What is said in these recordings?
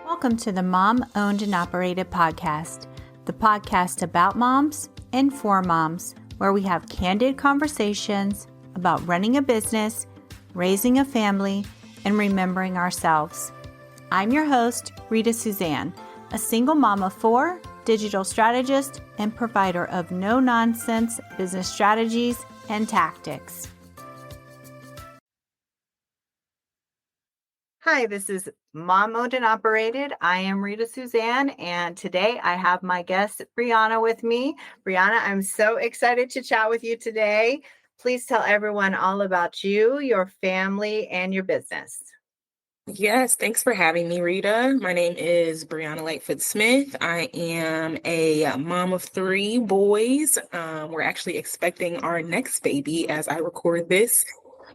Welcome to the Mom Owned and Operated podcast, the podcast about moms and for moms, where we have candid conversations about running a business, raising a family, and remembering ourselves. I'm your host, Rita Suzanne, a single mom of four, digital strategist, and provider of no-nonsense business strategies and tactics. Hi, this is Mom Owned and Operated. I am Rita Suzanne, and today I have my guest, Brieanna, with me. Brieanna, I'm so excited to chat with you today. Please tell everyone all about you, your family, and your business. Yes, thanks for having me, Rita. My name is Brieanna Lightfoot Smith. I am a mom of three boys. We're actually expecting our next baby as I record this.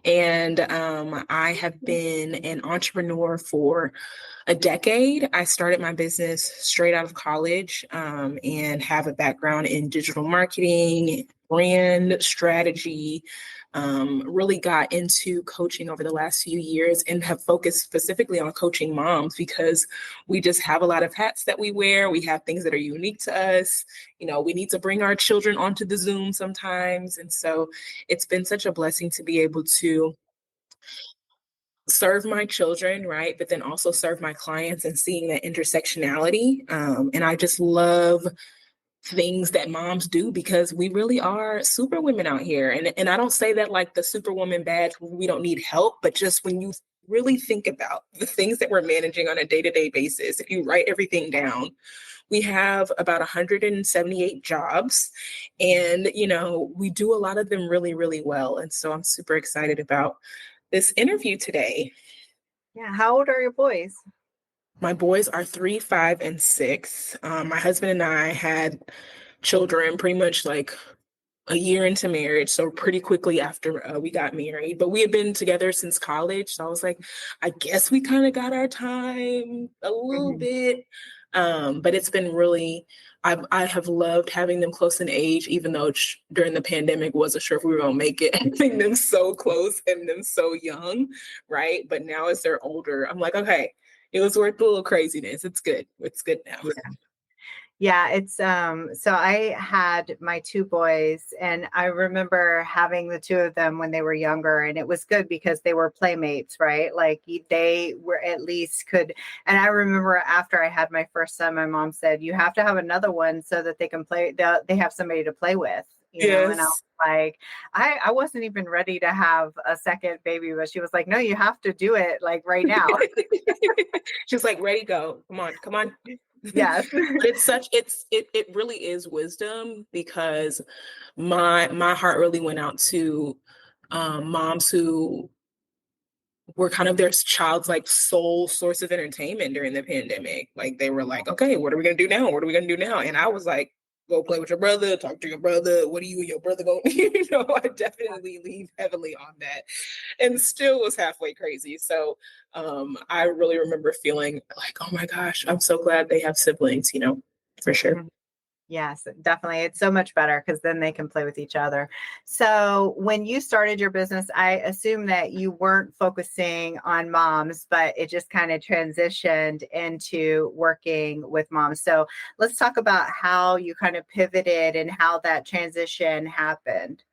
And I have been an entrepreneur for a decade. I started my business straight out of college and have a background in digital marketing, brand strategy, really got into coaching over the last few years and have focused specifically on coaching moms because we just have a lot of hats that we wear. We have things that are unique to us. You know, we need to bring our children onto the Zoom sometimes. And so it's been such a blessing to be able to serve my children, right? But then also serve my clients and seeing that intersectionality. And I just love things that moms do because we really are super women out here. And I don't say that like the superwoman badge, we don't need help, but just when you really think about the things that we're managing on a day-to-day basis, if you write everything down, we have about 178 jobs and, you know, we do a lot of them really, really well. And so I'm super excited about this interview today. Yeah. How old are your boys? My boys are 3, 5, and 6. My husband and I had children pretty much like a year into marriage, so pretty quickly after we got married. But we had been together since college, so I was like, I guess we kind of got our time a little bit. But it's been really, I have loved having them close in age, even though during the pandemic wasn't sure if we were gonna make it, having them so close and them so young, right? But now as they're older, I'm like, okay, it was worth the little craziness. It's good. It's good now. Yeah, it's so I had my two boys and I remember having the two of them when they were younger, and it was good because they were playmates, right? Like they were at least could. And I remember after I had my first son, my mom said, you have to have another one so that they can play, they have somebody to play with, you know. And I was like, I wasn't even ready to have a second baby, but she was like, no, you have to do it like right now. She's like, ready, go. Come on. Yes. But it really is wisdom because my heart really went out to moms who were kind of their child's like sole source of entertainment during the pandemic. Like they were like, okay, what are we gonna do now? What are we gonna do now? And I was like, go play with your brother, talk to your brother. What are you and your brother going? You know, I definitely lean heavily on that, and still was halfway crazy. So I really remember feeling like, oh my gosh, I'm so glad they have siblings. You know, for sure. Yes, definitely. It's so much better because then they can play with each other. So when you started your business, I assume that you weren't focusing on moms, but it just kind of transitioned into working with moms. So let's talk about how you kind of pivoted and how that transition happened.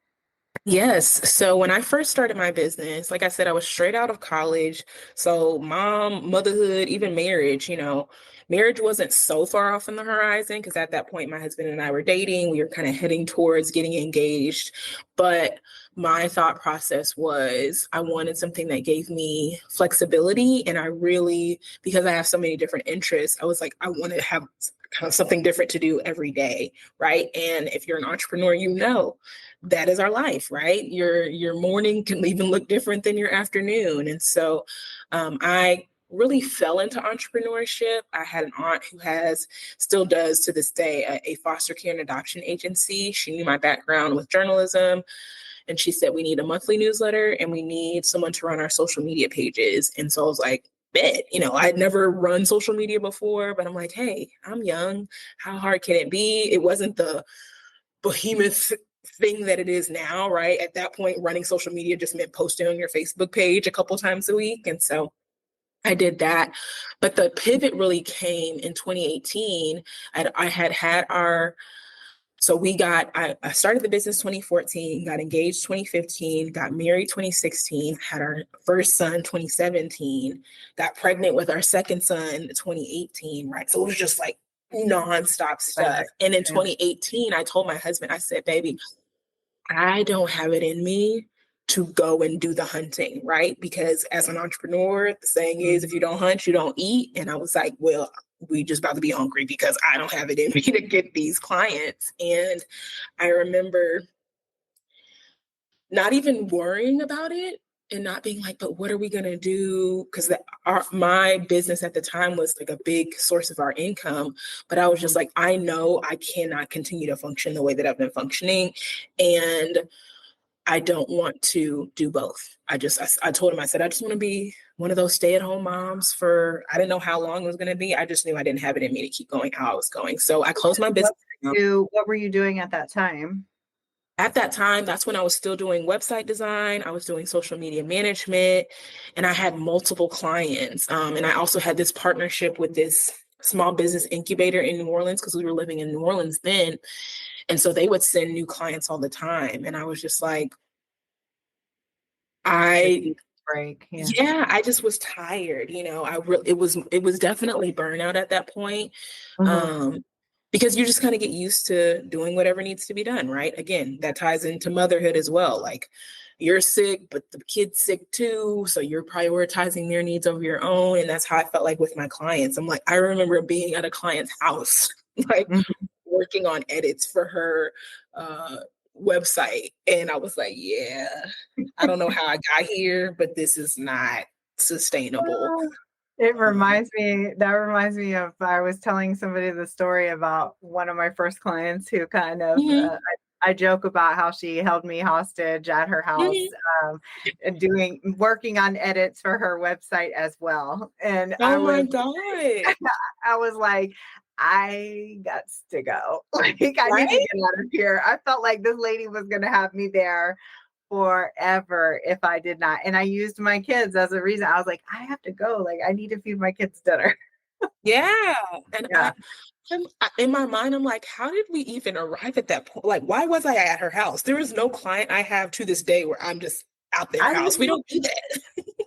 Yes. So when I first started my business, like I said, I was straight out of college. So motherhood, even marriage, you know, marriage wasn't so far off on the horizon because at that point, my husband and I were dating. We were kind of heading towards getting engaged. But my thought process was I wanted something that gave me flexibility. And I really, because I have so many different interests, I was like, I want to have kind of something different to do every day. Right. And if you're an entrepreneur, you know, that is our life, right? Your morning can even look different than your afternoon. And so I really fell into entrepreneurship. I had an aunt who still does to this day, a foster care and adoption agency. She knew my background with journalism. And she said, we need a monthly newsletter and we need someone to run our social media pages. And so I was like, bet, you know, I'd never run social media before, but I'm like, hey, I'm young. How hard can it be? It wasn't the behemoth thing that it is now, right? At that point, running social media just meant posting on your Facebook page a couple times a week. And so I did that. But the pivot really came in 2018. I had our So I started the business 2014, got engaged 2015, got married 2016, had our first son 2017, got pregnant with our second son 2018, right? So it was just like nonstop stuff. And in 2018, I told my husband, I said, baby, I don't have it in me to go and do the hunting, right? Because as an entrepreneur, the saying is, if you don't hunt, you don't eat. And I was like, well, we just about to be hungry because I don't have it in me to get these clients. And I remember not even worrying about it and not being like, but what are we going to do? Because my business at the time was like a big source of our income. But I was just like, I know I cannot continue to function the way that I've been functioning. And I don't want to do both. I told him, I said, I just want to be one of those stay-at-home moms I didn't know how long it was going to be. I just knew I didn't have it in me to keep going how I was going. So I closed my business. What were you doing at that time? At that time, that's when I was still doing website design. I was doing social media management, and I had multiple clients. And I also had this partnership with this small business incubator in New Orleans because we were living in New Orleans then. And so they would send new clients all the time. And I was just like, I just was tired. It was definitely burnout at that point. Because you just kind of get used to doing whatever needs to be done, right? Again, that ties into motherhood as well. Like you're sick, but the kid's sick too. So you're prioritizing their needs over your own. And that's how I felt like with my clients. I'm like, I remember being at a client's house, like working on edits for her website. And I was like, yeah, I don't know how I got here, but this is not sustainable. That reminds me of, I was telling somebody the story about one of my first clients who kind of, I joke about how she held me hostage at her house, working on edits for her website as well. And my God. I was like, I got to go. Like, I need to get out of here. I felt like this lady was going to have me there forever if I did not. And I used my kids as a reason. I was like, I have to go. Like, I need to feed my kids dinner. Yeah. And in my mind, I'm like, how did we even arrive at that point? Like, why was I at her house? There is no client I have to this day where I'm just out their house. We don't do that.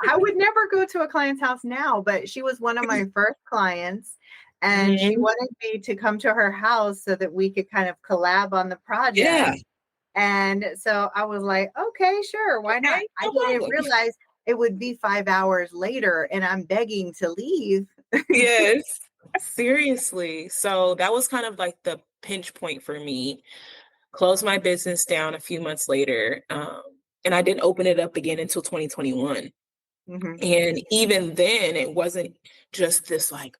I would never go to a client's house now, but she was one of my first clients. And she wanted me to come to her house so that we could kind of collab on the project. Yeah. And so I was like, okay, sure. Why not? I didn't realize it would be 5 hours later and I'm begging to leave. Yes, seriously. So that was kind of like the pinch point for me. Closed my business down a few months later. And I didn't open it up again until 2021. And even then it wasn't just this like,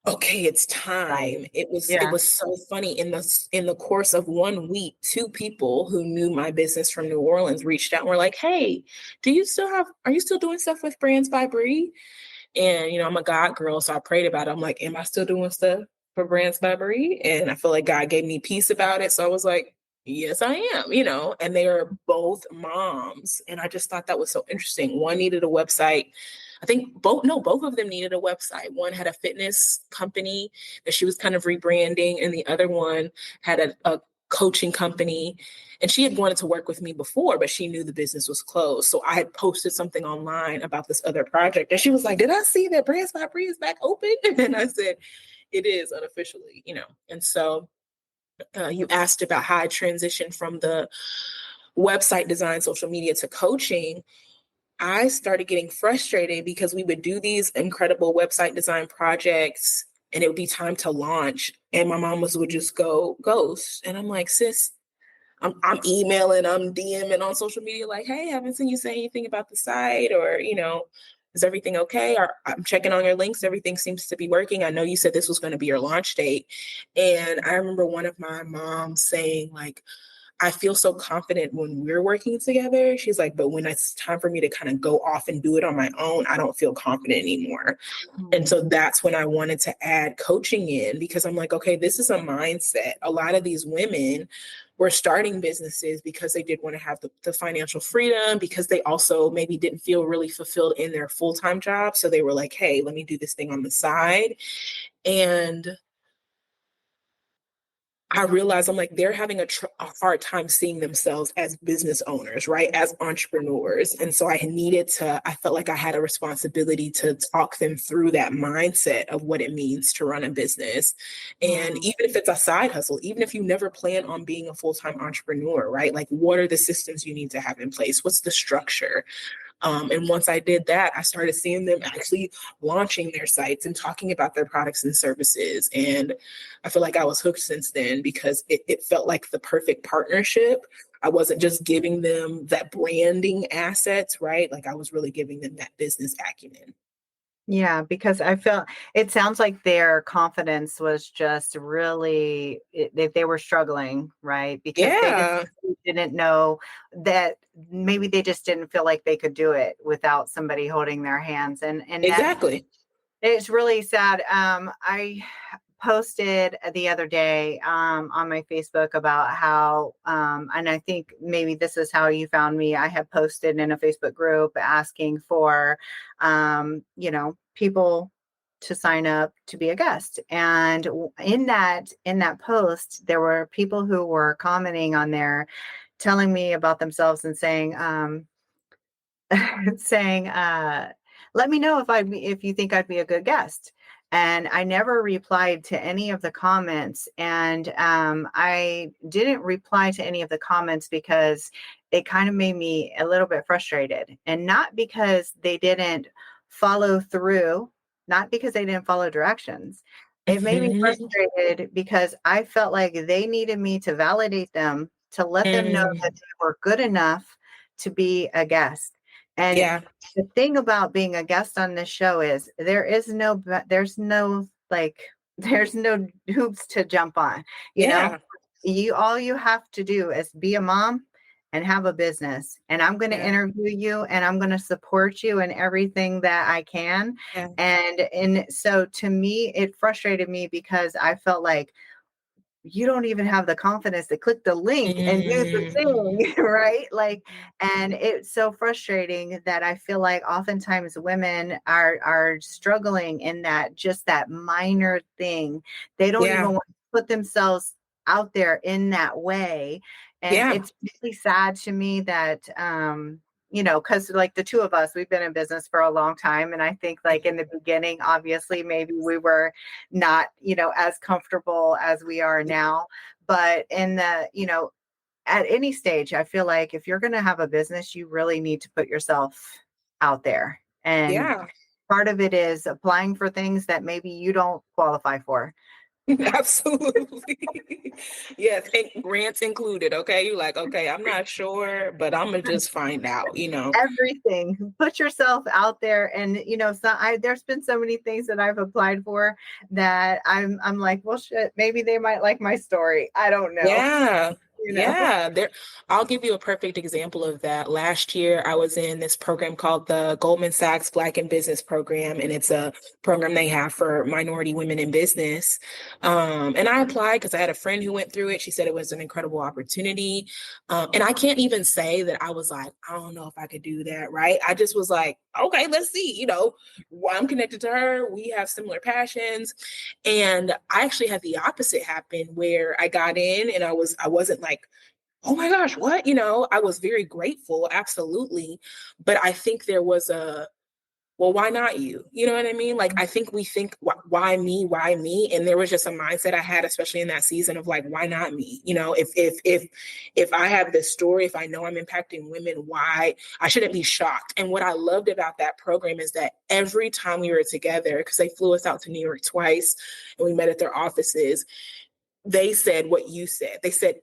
okay, it's time. It was so funny. In the course of 1 week, 2 people who knew my business from New Orleans reached out and were like, hey, are you still doing stuff with Brands by Bree? And, I'm a God girl, so I prayed about it. I'm like, am I still doing stuff for Brands by Bree? And I feel like God gave me peace about it. So I was like, yes, I am, and they are both moms. And I just thought that was so interesting. One needed a website. I think both of them needed a website. One had a fitness company that she was kind of rebranding, and the other one had a coaching company. And she had wanted to work with me before, but she knew the business was closed. So I had posted something online about this other project. And she was like, did I see that Brands by Bree is back open? And I said, it is unofficially, And so you asked about how I transitioned from the website design, social media to coaching. I started getting frustrated because we would do these incredible website design projects and it would be time to launch. And my mom would just go ghost. And I'm like, sis, I'm emailing, I'm DMing on social media like, hey, haven't seen you say anything about the site, or, is everything okay? Or I'm checking on your links. Everything seems to be working. I know you said this was going to be your launch date. And I remember one of my moms saying like, I feel so confident when we're working together. She's like, but when it's time for me to kind of go off and do it on my own, I don't feel confident anymore. And so that's when I wanted to add coaching in, because I'm like, okay, this is a mindset. A lot of these women were starting businesses because they did want to have the financial freedom, because they also maybe didn't feel really fulfilled in their full-time job. So they were like, hey, let me do this thing on the side. And I realized I'm like, they're having a hard time seeing themselves as business owners, right? As entrepreneurs. And so I felt like I had a responsibility to talk them through that mindset of what it means to run a business. And even if it's a side hustle, even if you never plan on being a full-time entrepreneur, right? Like, what are the systems you need to have in place? What's the structure? And once I did that, I started seeing them actually launching their sites and talking about their products and services. And I feel like I was hooked since then, because it felt like the perfect partnership. I wasn't just giving them that branding assets, right? Like, I was really giving them that business acumen. Yeah, because I felt it sounds like their confidence was just really they were struggling, right? Because they just Yeah, didn't know that maybe they just didn't feel like they could do it without somebody holding their hands. And that exactly. it's really sad. I posted the other day on my Facebook about how, and I think maybe this is how you found me. I had posted in a Facebook group asking for, people to sign up to be a guest. And in that post, there were people who were commenting on there, telling me about themselves and saying, saying, let me know if you think I'd be a good guest. And I never replied to any of the comments. And I didn't reply to any of the comments because it kind of made me a little bit frustrated. And not because they didn't follow through, not because they didn't follow directions. It made me Mhm. frustrated because I felt like they needed me to validate them, to let them know that Mm. they were good enough to be a guest. And Yeah, the thing about being a guest on this show is there's no like there's no hoops to jump on. You know, yeah, all you have to do is be a mom and have a business. And I'm going to yeah, interview you and I'm going to support you in everything that I can. yeah. And so to me, it frustrated me because I felt like you don't even have the confidence to click the link and do the Mm. thing, right? Like, and it's so frustrating that I feel like oftentimes women are struggling in that, just that minor thing. They don't even Yeah, want to put themselves out there in that way. And yeah, it's really sad to me that because like the two of us, we've been in business for a long time. And I think like in the beginning, obviously, maybe we were not, as comfortable as we are now. But at any stage, I feel like if you're going to have a business, you really need to put yourself out there. And yeah. part of it is applying for things that maybe you don't qualify for. Absolutely. Yes, and grants included. Okay. You're like, okay, I'm not sure, but I'm gonna just find out. Everything. Put yourself out there, and there's been so many things that I've applied for that I'm like, well, shit, maybe they might like my story. I don't know. Yeah. you know. Yeah, I'll give you a perfect example of that. Last year, I was in this program called the Goldman Sachs Black in Business Program, and it's a program they have for minority women in business. And I applied because I had a friend who went through it. She said it was an incredible opportunity. And I can't even say that I was like, I don't know if I could do that, right? I just was like, okay, let's see. I'm connected to her. We have similar passions. And I actually had the opposite happen, where I got in and I wasn't like, oh my gosh, what? I was very grateful, absolutely. But I think there was well, why not you? You know what I mean? Like, I think we think, why me? Why me? And there was just a mindset I had, especially in that season, of like, why not me? If I have this story, if I know I'm impacting women, why I shouldn't be shocked. And what I loved about that program is that every time we were together, because they flew us out to New York twice and we met at their offices, they said what you said. They said,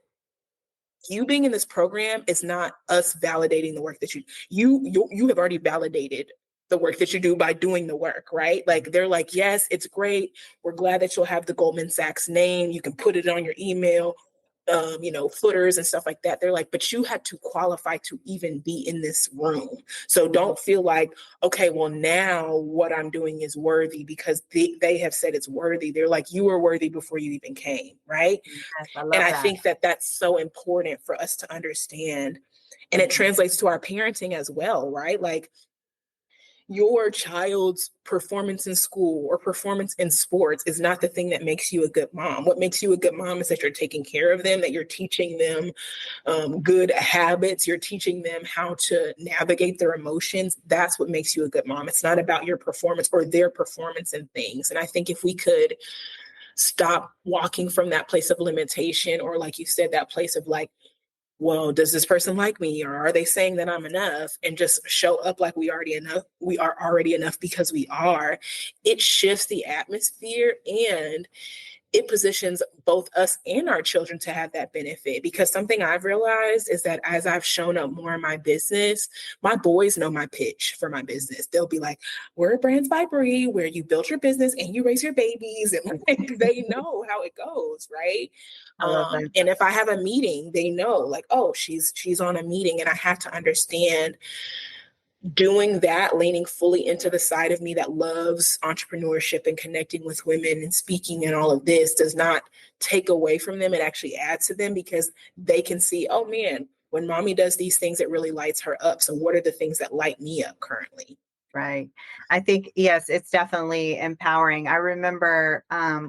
you being in this program is not us validating the work that you have already validated the work that you do by doing the work, right? Like, they're like, yes, it's great. We're glad that you'll have the Goldman Sachs name. You can put it on your email. footers and stuff like that. They're like, but you had to qualify to even be in this room. So don't feel like, okay, well, now what I'm doing is worthy because they have said it's worthy. They're like, you were worthy before you even came, right? Yes, I And love I that. think that that's so important for us to understand. And it translates to our parenting as well, right? Like, your child's performance in school or performance in sports is not the thing that makes you a good mom. What makes you a good mom is that you're taking care of them, that you're teaching them good habits, you're teaching them how to navigate their emotions. That's what makes you a good mom. It's not about your performance or their performance in things. And I think if we could stop walking from that place of limitation, or like you said, that place of like, well, does this person like me, or are they saying that I'm enough, and just show up like we are already enough because we are, it shifts the atmosphere and it positions both us and our children to have that benefit. Because something I've realized is that as I've shown up more in my business, my boys know my pitch for my business. They'll be like, we're at Brands by Bree, where you build your business and you raise your babies. And like, they know how it goes, right? I love that. And if I have a meeting, they know like, oh, she's on a meeting. And I have to understand, doing that, leaning fully into the side of me that loves entrepreneurship and connecting with women and speaking and all of this, does not take away from them. It actually adds to them, because they can see, oh man, when mommy does these things, it really lights her up. So what are the things that light me up currently? Right. I think, yes, it's definitely empowering. I remember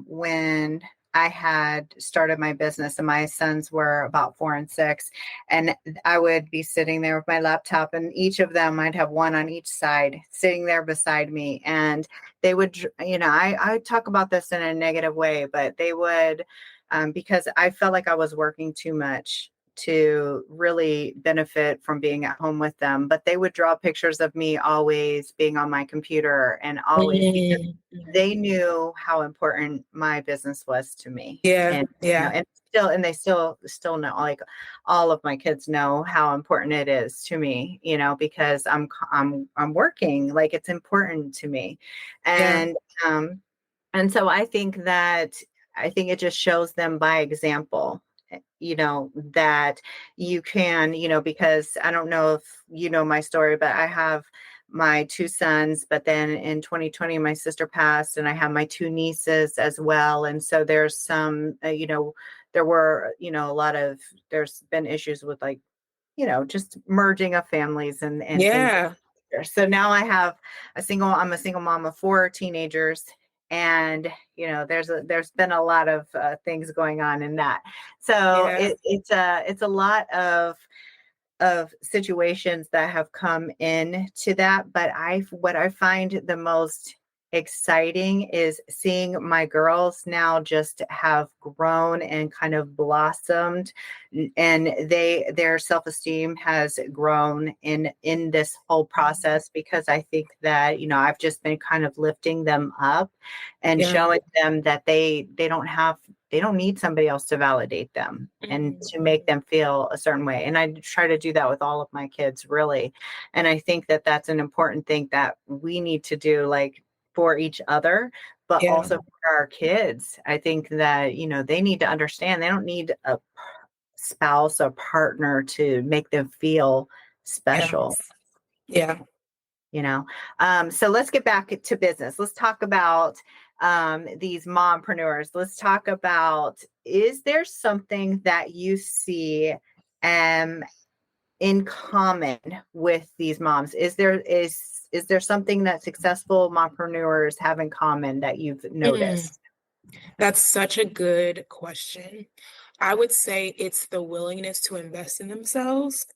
when I had started my business and my sons were about 4 and 6, and I would be sitting there with my laptop, and each of them, I'd have one on each side sitting there beside me. And they would, I talk about this in a negative way, but they would, because I felt like I was working too much to really benefit from being at home with them. But they would draw pictures of me always being on my computer, and always, because they knew how important my business was to me. Yeah. And Yeah. and they still know, like, all of my kids know how important it is to me, because I'm working, like, it's important to me. And and so I think it just shows them by example, that you can, because I don't know if you know my story, but I have my 2 sons, but then in 2020, my sister passed, and I have my 2 nieces as well. And so there's some, there were, there's been issues with, like, just merging of families and things. Yeah. So now I'm a single mom of 4 teenagers, and there's been a lot of things going on in that. So Yeah. it's a lot of situations that have come into that. But what I find the most exciting is seeing my girls now just have grown and kind of blossomed, and their self-esteem has grown in this whole process, because I think that I've just been kind of lifting them up and showing them that they don't need somebody else to validate them and to make them feel a certain way. And I try to do that with all of my kids, really. And I think that that's an important thing that we need to do, like, for each other, but also for our kids. I think that, they need to understand they don't need a spouse or partner to make them feel special. Yeah. So let's get back to business. Let's talk about these mompreneurs. Let's talk about, is there something that you see in common with these moms? Is there something that successful mompreneurs have in common that you've noticed? That's such a good question. I would say it's the willingness to invest in themselves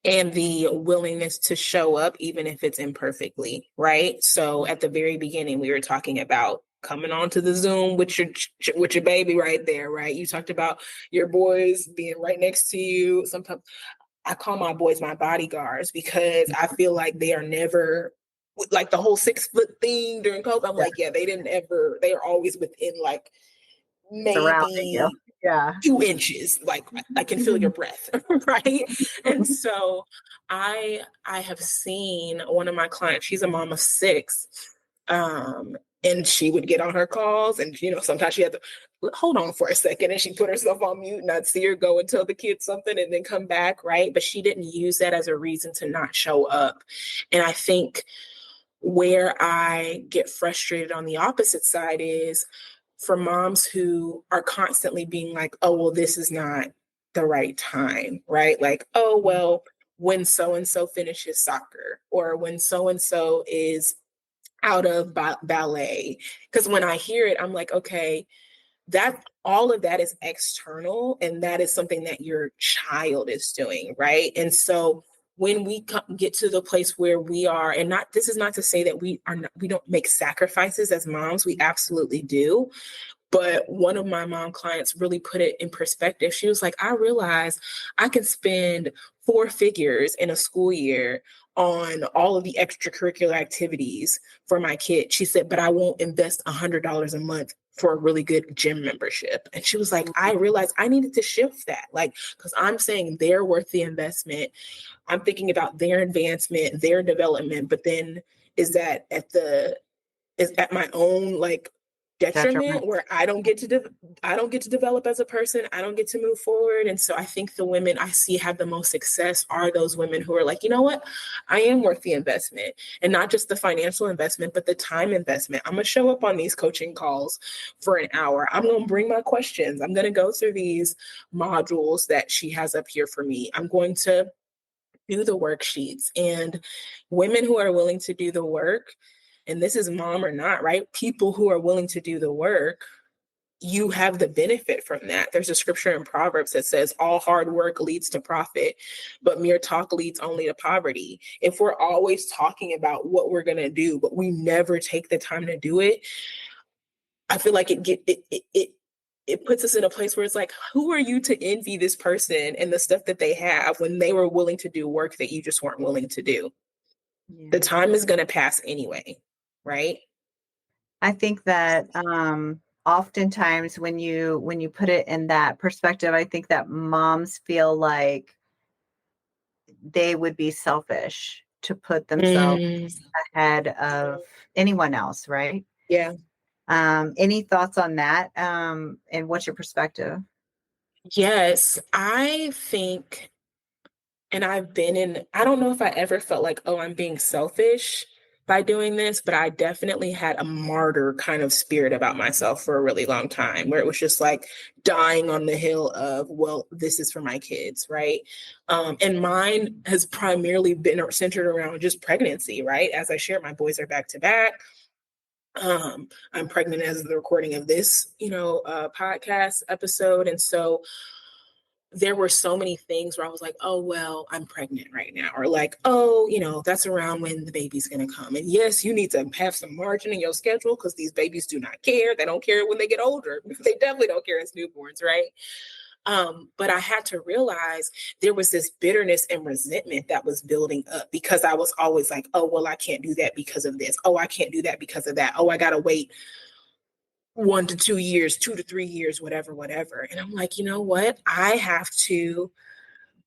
and the willingness to show up, even if it's imperfectly, right? So at the very beginning, we were talking about coming onto the Zoom with your baby right there, right? You talked about your boys being right next to you. Sometimes I call my boys my bodyguards, because I feel like they are never, like, the whole 6-foot thing during COVID. I'm like, they are always within, like, Surrounding you. maybe Yeah. 2 inches. Like, I can feel your breath, right? And so I have seen one of my clients, she's a mom of 6. And she would get on her calls, and sometimes she had to hold on for a second, and she put herself on mute, and I'd see her go and tell the kids something and then come back, right? But she didn't use that as a reason to not show up. And I think where I get frustrated on the opposite side is for moms who are constantly being like, oh, well, this is not the right time, right? Like, oh, well, when so-and-so finishes soccer, or when so-and-so is out of ballet. Because when I hear it, I'm like, okay, that all of that is external, and that is something that your child is doing, right? And so when we get to the place where we are, and this is not to say that we don't make sacrifices as moms, we absolutely do. But one of my mom clients really put it in perspective. She was like, I realize I can spend 4 figures in a school year on all of the extracurricular activities for my kid. She said, but I won't invest $100 a month for a really good gym membership. And she was like, I realized I needed to shift that, like, because I'm saying they're worth the investment. I'm thinking about their advancement, their development, but then is at my own like detriment, where I don't get to develop as a person. I don't get to move forward. And so I think the women I see have the most success are those women who are like, you know what, I am worth the investment, and not just the financial investment, but the time investment. I'm going to show up on these coaching calls for an hour. I'm going to bring my questions. I'm going to go through these modules that she has up here for me. I'm going to do the worksheets. And women who are willing to do the work, and this is mom or not, right? People who are willing to do the work, you have the benefit from that. There's a scripture in Proverbs that says all hard work leads to profit, but mere talk leads only to poverty. If we're always talking about what we're going to do, but we never take the time to do it, I feel like it puts us in a place where it's like, who are you to envy this person and the stuff that they have when they were willing to do work that you just weren't willing to do? Yeah. The time is going to pass anyway, right? I think that oftentimes when you put it in that perspective, I think that moms feel like they would be selfish to put themselves ahead of anyone else, right? Yeah. Any thoughts on that? And what's your perspective? Yes, I think, and I don't know if I ever felt like, oh, I'm being selfish by doing this, but I definitely had a martyr kind of spirit about myself for a really long time, where it was just like dying on the hill of, well, this is for my kids, right? And mine has primarily been centered around just pregnancy, right? As I shared, my boys are back to back. I'm pregnant as of the recording of this, podcast episode. And so there were so many things where I was like, oh, well, I'm pregnant right now. Or like, oh, that's around when the baby's going to come. And yes, you need to have some margin in your schedule, because these babies do not care. They don't care when they get older. They definitely don't care as newborns, right? But I had to realize there was this bitterness and resentment that was building up, because I was always like, oh, well, I can't do that because of this. Oh, I can't do that because of that. Oh, I got to wait 1 to 2 years, 2 to 3 years, whatever. And I'm like, you know what? I have to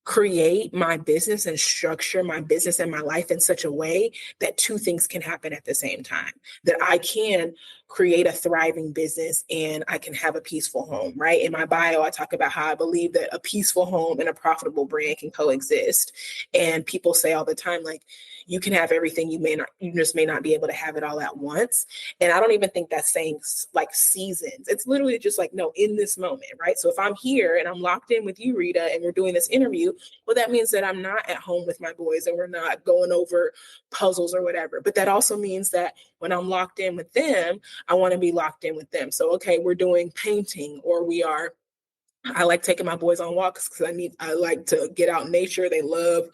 create my business and structure my business and my life in such a way that 2 things can happen at the same time, that I can create a thriving business and I can have a peaceful home, right? In my bio, I talk about how I believe that a peaceful home and a profitable brand can coexist. And people say all the time, like, you can have everything, you just may not be able to have it all at once. And I don't even think that's saying like seasons. It's literally just like, no, in this moment, right? So if I'm here and I'm locked in with you, Rita, and we're doing this interview, well, that means that I'm not at home with my boys and we're not going over puzzles or whatever. But that also means that when I'm locked in with them, I want to be locked in with them. So, okay, we're doing painting, or I like taking my boys on walks because I like to get out in nature. They love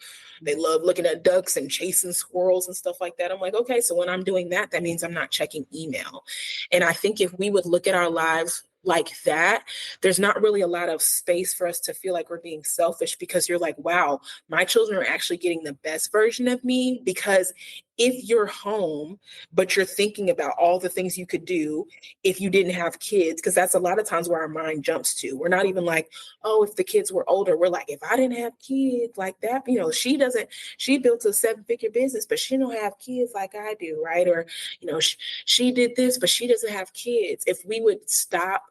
looking at ducks and chasing squirrels and stuff like that. I'm like, okay, so when I'm doing that, that means I'm not checking email. And I think if we would look at our lives like that, there's not really a lot of space for us to feel like we're being selfish, because you're like, wow, my children are actually getting the best version of me, because if you're home, but you're thinking about all the things you could do if you didn't have kids, because that's a lot of times where our mind jumps to. We're not even like, oh, if the kids were older, we're like, if I didn't have kids like that, you know, she built a 7-figure business, but she don't have kids like I do, right? Or, you know, she did this, but she doesn't have kids. If we would stop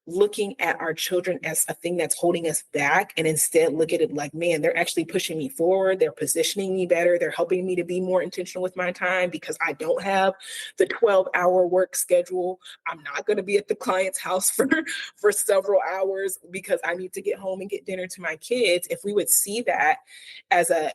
looking at our children as a thing that's holding us back and instead look at it like, man, they're actually pushing me forward. They're positioning me better. They're helping me to be more intentional with my time because I don't have the 12-hour work schedule. I'm not going to be at the client's house for several hours because I need to get home and get dinner to my kids. If we would see that as an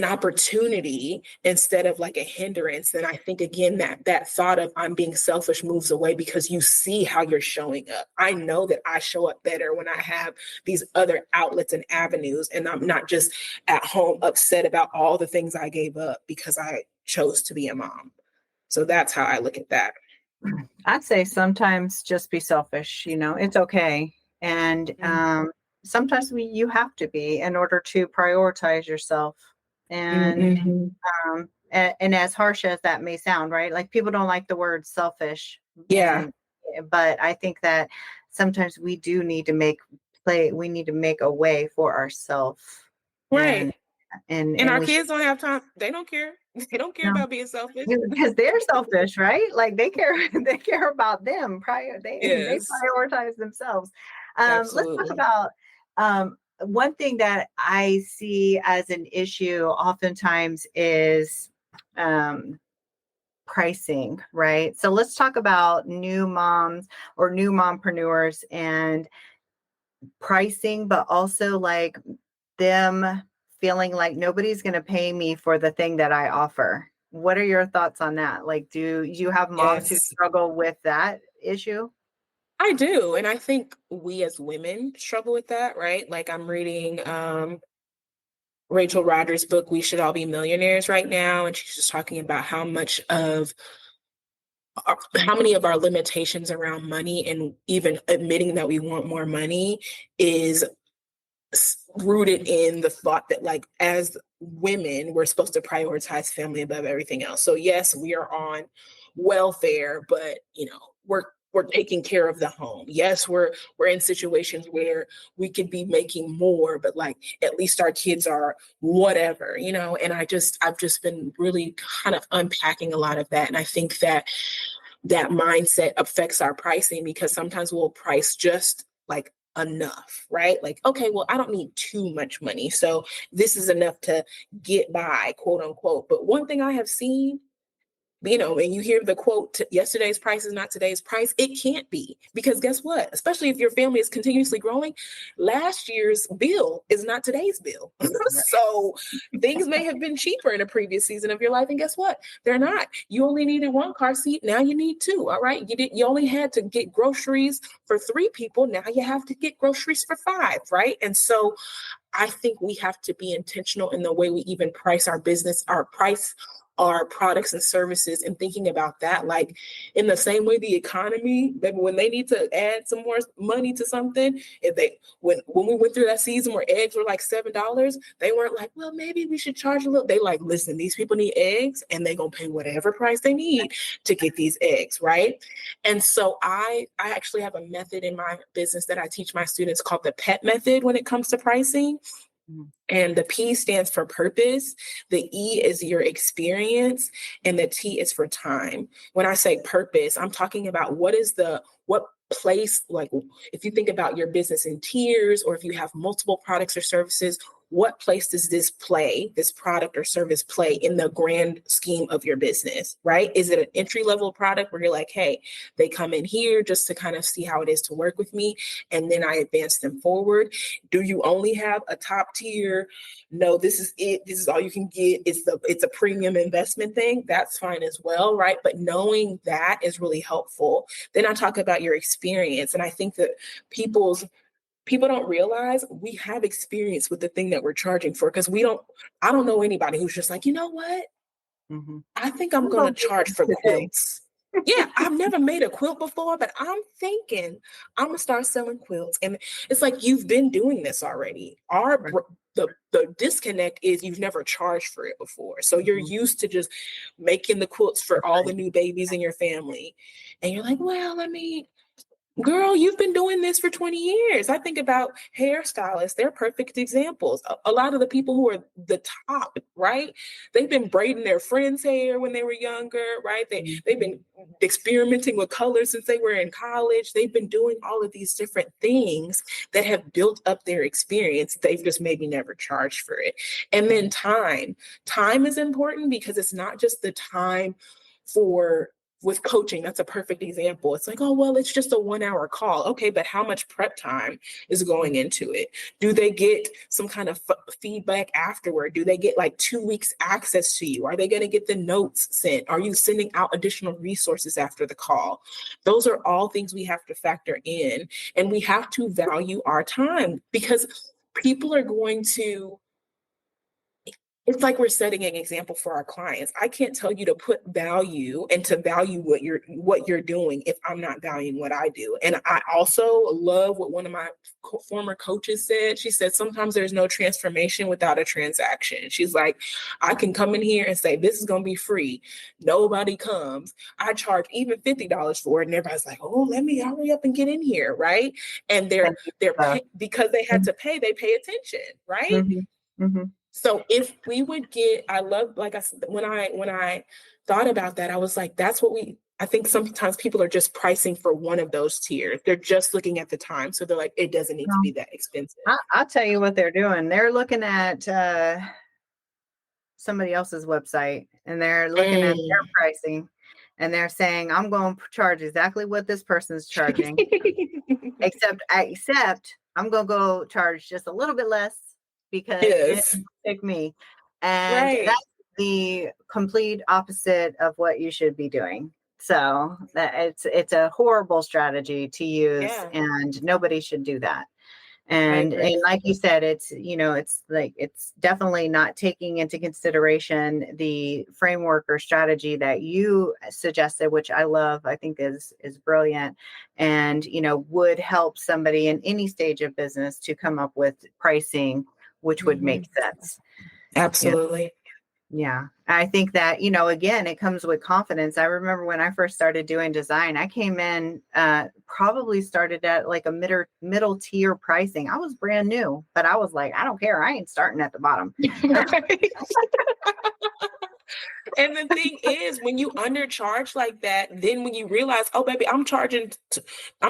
opportunity instead of like a hindrance, then I think again that thought of I'm being selfish moves away, because you see how you're showing up. I know that I show up better when I have these other outlets and avenues, and I'm not just at home upset about all the things I gave up because I chose to be a mom. So that's how I look at that. I'd say sometimes just be selfish, you know, it's okay. And sometimes you have to be in order to prioritize yourself. And and as harsh as that may sound, right? Like people don't like the word selfish. Yeah. But I think that sometimes we do need to make a way for ourselves. Right. And our kids don't have time. They don't care. They don't care about being selfish. Because they're selfish, right? Like they care about them they prioritize themselves. Let's talk about one thing that I see as an issue oftentimes is pricing, right? So let's talk about new moms or new mompreneurs and pricing, but also like them feeling like nobody's going to pay me for the thing that I offer. What are your thoughts on that? Like, do you have moms who struggle with that issue? I do. And I think we as women struggle with that, right? Like I'm reading Rachel Rogers' book, We Should All Be Millionaires right now. And she's just talking about how many of our limitations around money and even admitting that we want more money is rooted in the thought that like as women, we're supposed to prioritize family above everything else. So yes, we are on welfare, but you know, we're taking care of the home. Yes, we're in situations where we could be making more, but like at least our kids are whatever, you know. And I've just been really kind of unpacking a lot of that. And I think that mindset affects our pricing, because sometimes we'll price just like enough, right? Like, okay, well, I don't need too much money, so this is enough to get by, quote unquote. But one thing I have seen, you know, and you hear the quote, yesterday's price is not today's price. It can't be, because guess what? Especially if your family is continuously growing, last year's bill is not today's bill. So things may have been cheaper in a previous season of your life, and guess what? They're not. You only needed 1 car seat. Now you need 2. All right. You only had to get groceries for 3 people. Now you have to get groceries for 5. Right. And so I think we have to be intentional in the way we even price our business, our products and services, and thinking about that, like in the same way the economy, that when they need to add some more money to something, when we went through that season where eggs were like $7, they weren't like, well, maybe we should charge a little. They like, listen, these people need eggs and they're gonna pay whatever price they need to get these eggs, right? And so I actually have a method in my business that I teach my students called the PET method when it comes to pricing. And the P stands for purpose, the E is your experience, and the T is for time. When I say purpose, I'm talking about what place, like if you think about your business in tiers, or if you have multiple products or services, what place does this product or service play in the grand scheme of your business, right? Is it an entry-level product where you're like, hey, they come in here just to kind of see how it is to work with me, and then I advance them forward? Do you only have a top tier? No, this is it. This is all you can get. It's a premium investment thing. That's fine as well, right? But knowing that is really helpful. Then I talk about your experience, and I think that people don't realize we have experience with the thing that we're charging for, because I don't know anybody who's just like, you know what? I think I'm going to charge for quilts. Yeah, I've never made a quilt before, but I'm thinking I'm going to start selling quilts. And it's like, you've been doing this already. Our the disconnect is you've never charged for it before. So you're used to just making the quilts for all the new babies in your family. And you're like, well, I mean, girl, you've been doing this for 20 years. I think about hairstylists. They're perfect examples. A lot of the people who are the top, right? They've been braiding their friends' hair when they were younger, right? They've been experimenting with colors since they were in college. They've been doing all of these different things that have built up their experience. They've just maybe never charged for it. And then time. Time is important because it's not just the time with coaching. That's a perfect example. It's like, oh, well, it's just a 1 hour call. Okay, but how much prep time is going into it? Do they get some kind of feedback afterward? Do they get like 2 weeks access to you? Are they going to get the notes sent? Are you sending out additional resources after the call? Those are all things we have to factor in, and we have to value our time because people are going to, it's like we're setting an example for our clients. I can't tell you to put value and to value what you're doing if I'm not valuing what I do. And I also love what one of my former coaches said. She said, sometimes there's no transformation without a transaction. She's like, I can come in here and say, this is going to be free. Nobody comes. I charge even $50 for it. And everybody's like, oh, let me hurry up and get in here. Right. And because they had to pay, they pay attention. Right. Mm-hmm. Mm-hmm. So if we would I love, like I said, when I thought about that, I was like, I think sometimes people are just pricing for one of those tiers. They're just looking at the time. So they're like, it doesn't need to be that expensive. I'll tell you what they're doing. They're looking at somebody else's website and they're looking at their pricing and they're saying, I'm going to charge exactly what this person's charging, except I'm going to go charge just a little bit less because it's pick me. And that's the complete opposite of what you should be doing. So it's a horrible strategy to use, and nobody should do that. And like you said, it's definitely not taking into consideration the framework or strategy that you suggested, which I love, I think is brilliant, and would help somebody in any stage of business to come up with pricing which would make sense. Absolutely. Yeah. I think that, again, it comes with confidence. I remember when I first started doing design, I came in, probably started at like a middle tier pricing. I was brand new, but I was like, I don't care. I ain't starting at the bottom. And the thing is, when you undercharge like that, then when you realize, oh, baby, I'm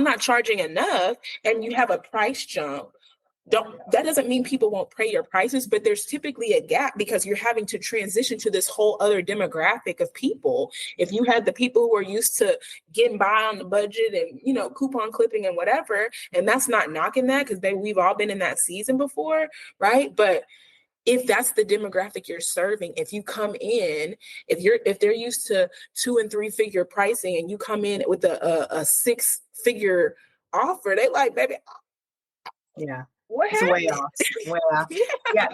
not charging enough, and you have a price jump, that doesn't mean people won't pay your prices, but there's typically a gap because you're having to transition to this whole other demographic of people. If you had the people who are used to getting by on the budget and, coupon clipping and whatever, and that's not knocking that because we've all been in that season before, right? But if that's the demographic you're serving, if you come in, if they're used to 2 and 3 figure pricing and you come in with a 6-figure offer, they like, baby, yeah. What it's way off. Way off. Yeah,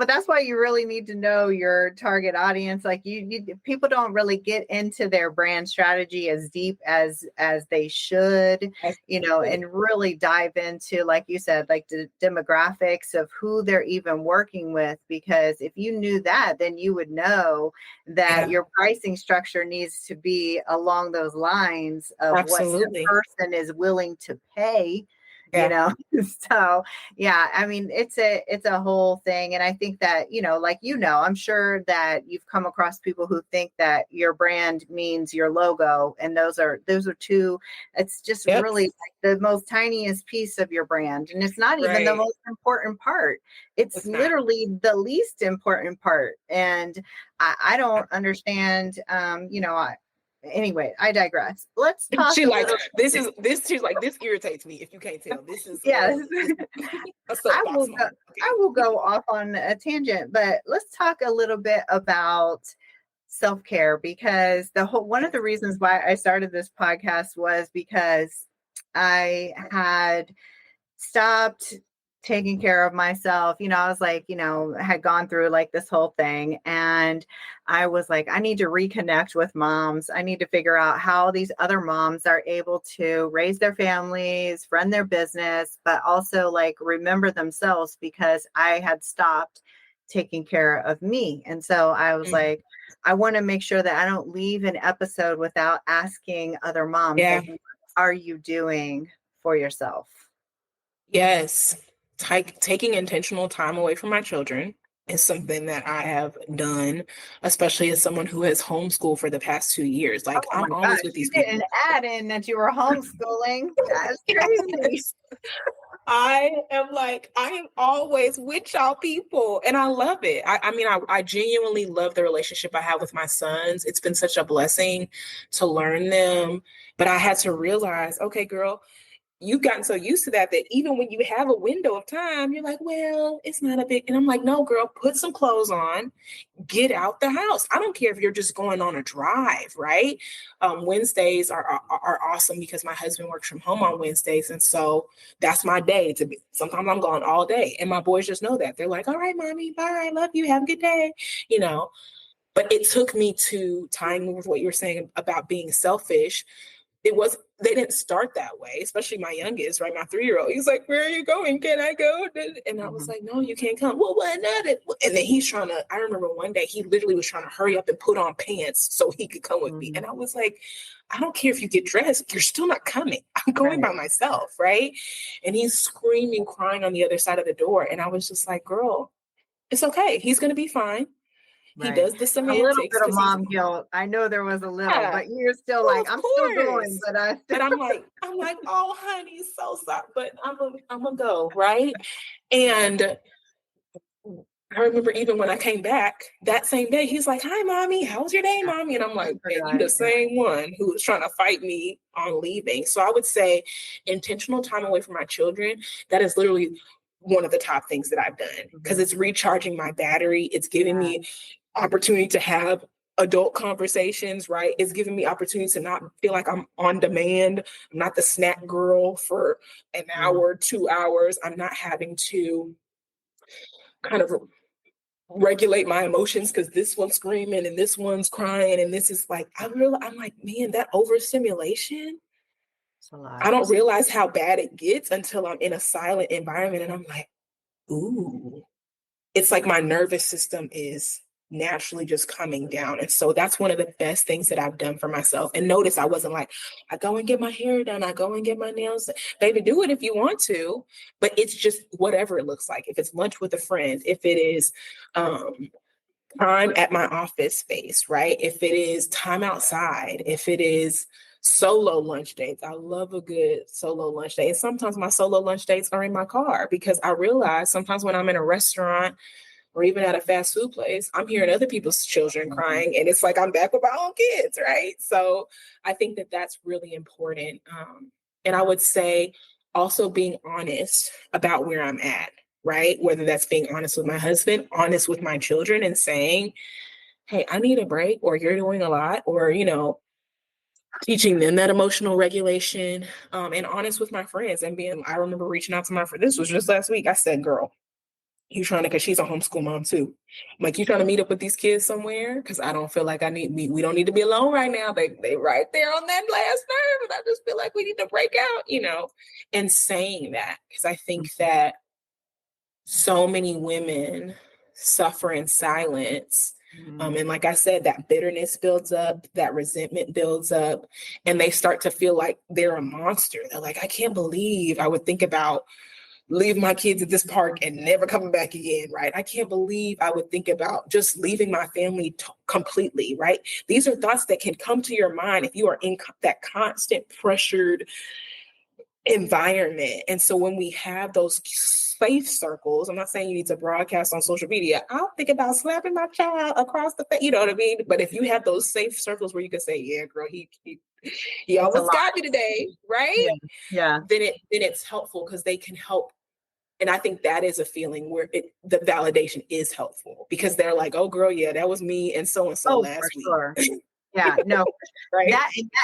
that's why you really need to know your target audience. Like people don't really get into their brand strategy as deep as they should, and really dive into, like you said, like the demographics of who they're even working with. Because if you knew that, then you would know that your pricing structure needs to be along those lines of what the person is willing to pay. So I mean, it's a whole thing. And I think that, I'm sure that you've come across people who think that your brand means your logo. And those are two, it's just really like the most tiniest piece of your brand. And it's not even the most important part. It's literally the least important part. And I don't understand, anyway, I digress. Let's talk. She's like, this irritates me. If you can't tell, this is I will go off on a tangent, but let's talk a little bit about self-care, because one of the reasons why I started this podcast was because I had stopped taking care of myself. I was like, had gone through like this whole thing. And I was like, I need to reconnect with moms. I need to figure out how these other moms are able to raise their families, run their business, but also like remember themselves, because I had stopped taking care of me. And so I was like, I want to make sure that I don't leave an episode without asking other moms, Yeah. like, what are you doing for yourself? Yes. Taking intentional time away from my children is something that I have done, especially as someone who has homeschooled for the past 2 years. Like, Oh my I'm always gosh, with you these didn't people. add in that you were homeschooling. That's crazy. Yes. I am always with y'all people, and I love it. I mean, I genuinely love the relationship I have with my sons. It's been such a blessing to learn them, but I had to realize, okay, girl, you've gotten so used to that even when you have a window of time, you're like, well, it's not a big, and I'm like, no, girl, put some clothes on, get out the house. I don't care if you're just going on a drive, right? Wednesdays are awesome because my husband works from home on Wednesdays. And so that's my day to be. Sometimes I'm gone all day. And my boys just know that. They're like, all right, mommy, bye. Love you. Have a good day. But it took me to tying with what you were saying about being selfish. They didn't start that way, especially my youngest, right? My 3-year-old. He's like, where are you going? Can I go? And I was like, no, you can't come. Well, why not? And then I remember one day he literally was trying to hurry up and put on pants so he could come with me. And I was like, I don't care if you get dressed, you're still not coming. I'm going by myself, right? And he's screaming, crying on the other side of the door. And I was just like, girl, it's okay. He's going to be fine. He does the A little semantics bit of because he's mom guilt. I know there was a little, yeah. but you're still Well, like, of I'm still going, course. but I still. And I'm like, oh, honey, so sorry, but I'm gonna go, right? And I remember even when I came back that same day, he's like, hi, mommy, how was your day, mommy? And I'm like, and you the same one who was trying to fight me on leaving. So I would say intentional time away from my children, that is literally one of the top things that I've done, because it's recharging my battery. It's giving me opportunity to have adult conversations, right? It's giving me opportunity to not feel like I'm on demand. I'm not the snack girl for an hour, 2 hours. I'm not having to kind of regulate my emotions because this one's screaming and this one's crying. And this is like, I'm like, man, that overstimulation, I don't realize how bad it gets until I'm in a silent environment. And I'm like, ooh, it's like my nervous system is naturally just coming down. And so that's one of the best things that I've done for myself. And notice I wasn't like, I go and get my hair done, I go and get my nails done. Baby, do it if you want to, but it's just whatever it looks like. If it's lunch with a friend, if it is time at my office space, right? If it is time outside, if it is solo lunch dates. I love a good solo lunch date. And sometimes my solo lunch dates are in my car, because I realize sometimes when I'm in a restaurant or even at a fast food place, I'm hearing other people's children crying, and it's like I'm back with my own kids, right? So I think that that's really important. And I would say also being honest about where I'm at, right? Whether that's being honest with my husband, honest with my children, and saying, hey, I need a break, or you're doing a lot, or, teaching them that emotional regulation, and honest with my friends. And I remember reaching out to my friend, this was just last week. I said, girl, you trying to, because she's a homeschool mom too. I'm like, you trying to meet up with these kids somewhere? Because I don't feel like we don't need to be alone right now. They right there on that last nerve. And I just feel like we need to break out, and saying that, because I think that so many women suffer in silence. And like I said, that bitterness builds up, that resentment builds up, and they start to feel like they're a monster. They're like, I can't believe I would think about leaving my kids at this park and never coming back again, right? I can't believe I would think about just leaving my family completely, right? These are thoughts that can come to your mind if you are in that constant pressured environment. And so when we have those safe circles, I'm not saying you need to broadcast on social media, I'll think about slapping my child across the face, you know what I mean? But if you have those safe circles where you can say, yeah, girl, he almost got me today, right? Yeah. Then it's helpful, because they can help. And I think that is a feeling where the validation is helpful, because they're like, oh girl, yeah, that was me and so last week. Sure. Yeah, no, Right.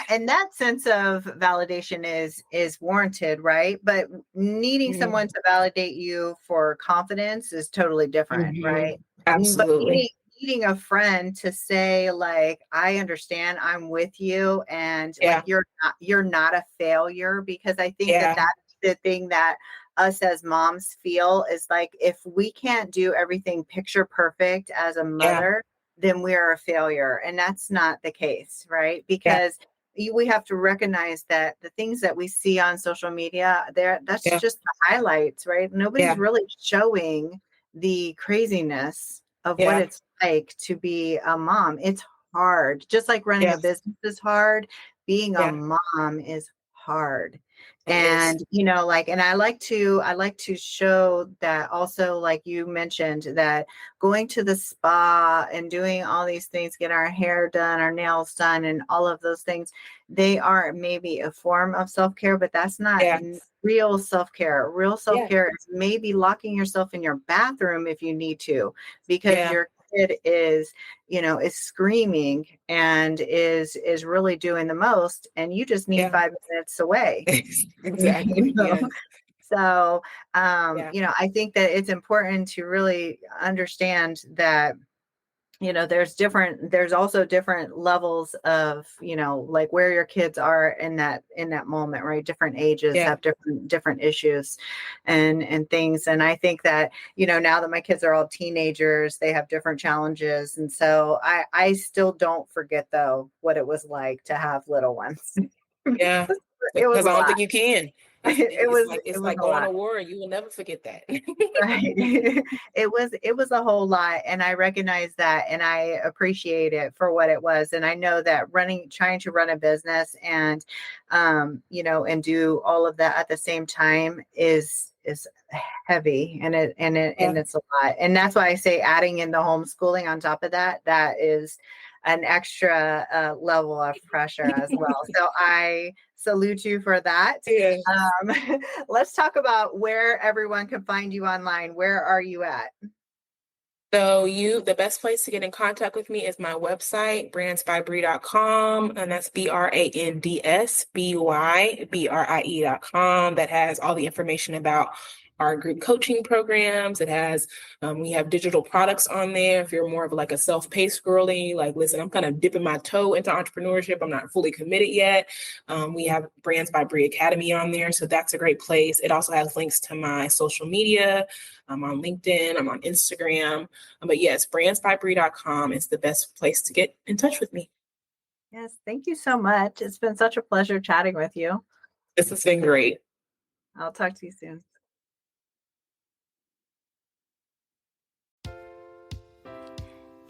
that sense of validation is warranted, right? But needing Mhm. someone to validate you for confidence is totally different, right? Mhm. But Absolutely. needing a friend to say like, I understand, I'm with you, and like Yeah. you're not a failure, because I think that Yeah. that's the thing that us as moms feel is like, if we can't do everything picture perfect as a Yeah. mother, then we're a failure. And that's not the case, right? Yeah. Because we have to recognize that the things that we see on social media, that's Yeah. just the highlights, right? Nobody's Yeah. really showing the craziness of what Yeah. it's like to be a mom. It's hard. Just like running a Yeah. business is hard, being a Yeah. mom is hard. It is. And like, and I like to show that also, like you mentioned, that going to the spa and doing all these things, get our hair done, our nails done, and all of those things, they are maybe a form of self-care, but that's not Yeah. real self-care. Real Yeah. self-care is maybe locking yourself in your bathroom if you need to, because Yeah. your kid is screaming and is really doing the most, and you just need Yeah. 5 minutes away. you Exactly. know? Yes. So, Yeah. I think that it's important to really understand that, there's also different levels of, like where your kids are in that moment, right? Different ages Yeah. have different issues and things. And I think that, now that my kids are all teenagers, they have different challenges. And so I still don't forget though what it was like to have little ones. Yeah. It was Because a I don't lot. think you can. It It's was like it it's was like a going lot. to war. You will never forget that. Right. It was a whole lot, and I recognize that, and I appreciate it for what it was. And I know that trying to run a business and and do all of that at the same time is heavy, and Yeah. it's a lot. And that's why I say adding in the homeschooling on top of that is an extra level of pressure as well. So I salute you for that. Yeah. Let's talk about where everyone can find you online. Where are you at? So the best place to get in contact with me is my website, brandsbybrie.com, and that's brandsbybrie.com. That has all the information about our group coaching programs. It has, we have digital products on there. If you're more of like a self-paced girly, like, listen, I'm kind of dipping my toe into entrepreneurship, I'm not fully committed yet. We have Brands by Brie Academy on there. So that's a great place. It also has links to my social media. I'm on LinkedIn, I'm on Instagram. But yes, brandsbybrie.com is the best place to get in touch with me. Yes, thank you so much. It's been such a pleasure chatting with you. This has been great. I'll talk to you soon.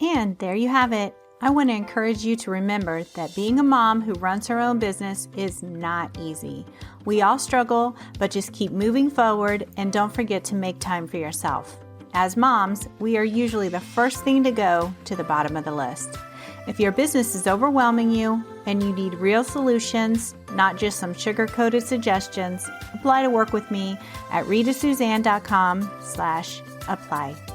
And there you have it. I want to encourage you to remember that being a mom who runs her own business is not easy. We all struggle, but just keep moving forward and don't forget to make time for yourself. As moms, we are usually the first thing to go to the bottom of the list. If your business is overwhelming you and you need real solutions, not just some sugar-coated suggestions, apply to work with me at ritasuzanne.com/apply.